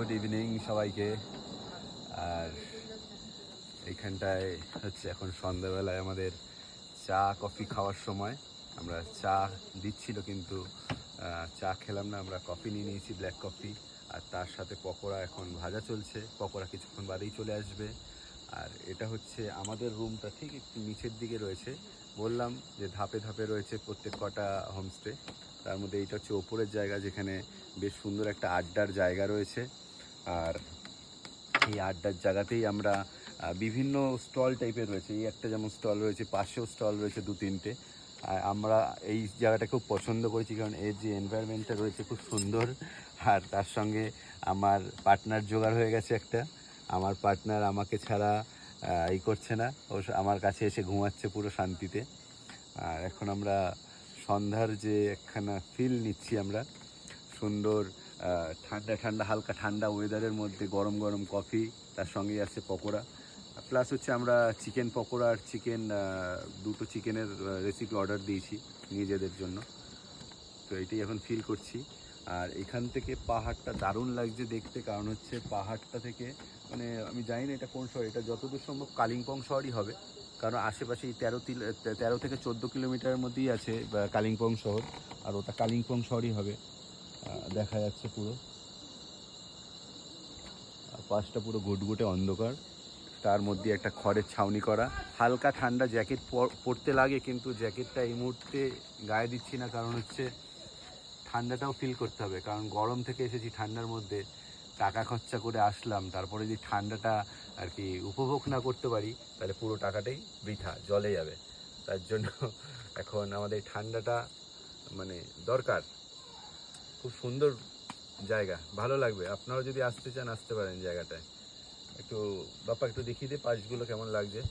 Good evening সবাইকে। আর এইখানটায় হচ্ছে এখন সন্ধ্যাবেলায় আমাদের চা কফি খাওয়ার সময়। আমরা চা দিচ্ছিল কিন্তু চা খেলাম না, আমরা কফি নিয়ে নিয়েছি, ব্ল্যাক কফি। আর তার সাথে পকোড়া এখন ভাজা চলছে, পকোড়া কিছুক্ষণ বাদেই চলে আসবে। আর এটা হচ্ছে আমাদের রুমটা ঠিক একটু নিচের দিকে রয়েছে। বললাম যে ধাপে ধাপে রয়েছে প্রত্যেক কটা হোমস্টে, তার মধ্যে এইটা হচ্ছে ওপরের জায়গা যেখানে বেশ সুন্দর একটা আড্ডার জায়গা রয়েছে। আর এই আড্ডার জায়গাতেই আমরা বিভিন্ন স্টল টাইপের রয়েছে, এই একটা যেমন স্টল রয়েছে, পাশেও স্টল রয়েছে দু তিনটে। আমরা এই জায়গাটা খুব পছন্দ করেছি কারণ এর যে এনভায়রনমেন্টটা রয়েছে খুব সুন্দর। আর তার সঙ্গে আমার পার্টনার জোগাড় হয়ে গেছে একটা। আমার পার্টনার আমাকে ছাড়া এই করছে না, ও আমার কাছে এসে ঘুমাচ্ছে পুরো শান্তিতে। আর এখন আমরা সন্ধ্যার যে একখানা ফিল নিচ্ছি আমরা, সুন্দর ঠান্ডা ঠান্ডা হালকা ঠান্ডা ওয়েদারের মধ্যে গরম গরম কফি, তার সঙ্গেই আছে পকোড়া। প্লাস হচ্ছে আমরা চিকেন পকোড়া আর দুটো চিকেনের রেসিপি অর্ডার দিয়েছি নিজেদের জন্য। তো এটাই এখন ফিল করছি। আর এখান থেকে পাহাড়টা দারুণ লাগছে দেখতে, কারণ হচ্ছে পাহাড়টা থেকে মানে আমি জানি না এটা কোন শহর, এটা যতদূর সম্ভব কালিম্পং শহরই হবে, কারণ আশেপাশে এই 13 থেকে 14 কিলোমিটারের মধ্যেই আছে কালিম্পং শহর। আর ওটা কালিম্পং শহরই হবে, দেখা যাচ্ছে পুরো পাশটা পুরো ঘুটঘুটে অন্ধকার, তার মধ্যে একটা খড়ের ছাউনি করা। হালকা ঠান্ডা জ্যাকেট পরতে লাগে, কিন্তু জ্যাকেটটা এই মুহূর্তে গায়ে দিচ্ছি না, কারণ হচ্ছে ঠান্ডাটাও ফিল করতে হবে। কারণ গরম থেকে এসেছি, ঠান্ডার মধ্যে টাকা খরচা করে আসলাম, তারপরে যদি ঠান্ডাটা আর কি উপভোগ না করতে পারি তাহলে পুরো টাকাটাই বৃথা জলে যাবে। তার জন্য এখন আমাদের ঠান্ডাটা মানে দরকার। খুব সুন্দর জায়গা, ভালো লাগবে। আপনারাও যদি আসতে চান আসতে পারেন জায়গাটায়। একটু বাপ্পা একটু দেখিয়ে দে পাশগুলো কেমন লাগছে।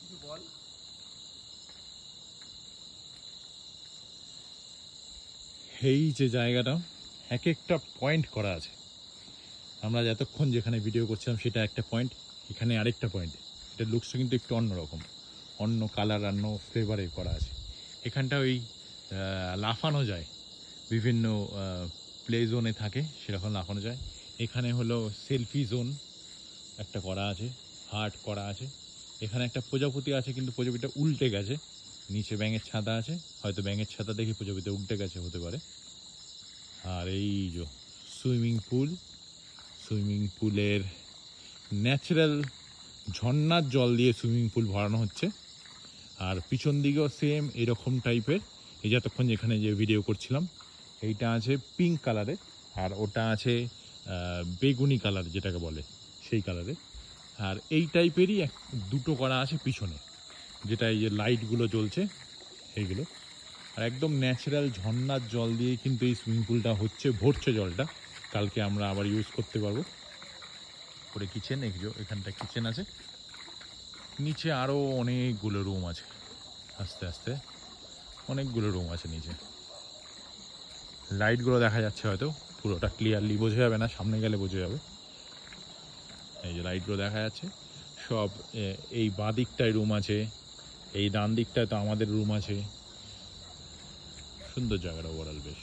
কিছু বল। এই যে জায়গাটা এক একটা পয়েন্ট করা আছে, আমরা যতক্ষণ যেখানে ভিডিও করছিলাম সেটা একটা পয়েন্ট, এখানে আরেকটা পয়েন্ট। এটা লুকসটা কিন্তু একটু অন্যরকম, অন্য কালার অন্য ফ্লেভারের করা আছে। এখানটা ওই লাফানো যায়, বিভিন্ন প্লে জোনে থাকে সেরকম লাফানো যায়। এখানে হলো সেলফি জোন একটা করা আছে, হার্ট করা আছে। এখানে একটা প্রজাপতি আছে কিন্তু প্রজাপতিটা উল্টে গেছে, নিচে ব্যাঙের ছাতা আছে, হয়তো ব্যাঙের ছাতা দেখে প্রজাপতি উল্টে গেছে হতে পারে। আর এই যে সুইমিং পুলের ন্যাচারাল ঝর্ণার জল দিয়ে সুইমিং পুল ভরানো হচ্ছে। আর পিছন দিকেও সেম এরকম টাইপের, এই যতক্ষণ যেখানে যে ভিডিও করছিলাম এইটা আছে পিঙ্ক কালারের, আর ওটা আছে বেগুনি কালার যেটাকে বলে সেই কালারে। আর এই টাইপেরই দুটো করা আছে পিছনে, যেটা এই যে লাইটগুলো জ্বলছে এইগুলো। আর একদম ন্যাচারাল ঝর্ণার জল দিয়ে কিন্তু এই সুইমিং পুলটা হচ্ছে, ভরছে জলটা। কালকে আমরা আবার ইউজ করতে পারবো। করে কিচেন, এখানটা কিচেন আছে, নিচে আরও অনেকগুলো রুম আছে, আস্তে আস্তে অনেকগুলো রুম আছে নিচে। লাইটগুলো দেখা যাচ্ছে, হয়তো পুরোটা ক্লিয়ারলি বোঝা যাবে না, সামনে গেলে বোঝা যাবে। এই যে লাইটগুলো দেখা যাচ্ছে সব। এই বাঁ দিকটায় রুম আছে, এই ডান দিকটায় তো আমাদের রুম আছে। সুন্দর জায়গাটা ওভারঅল বেশ।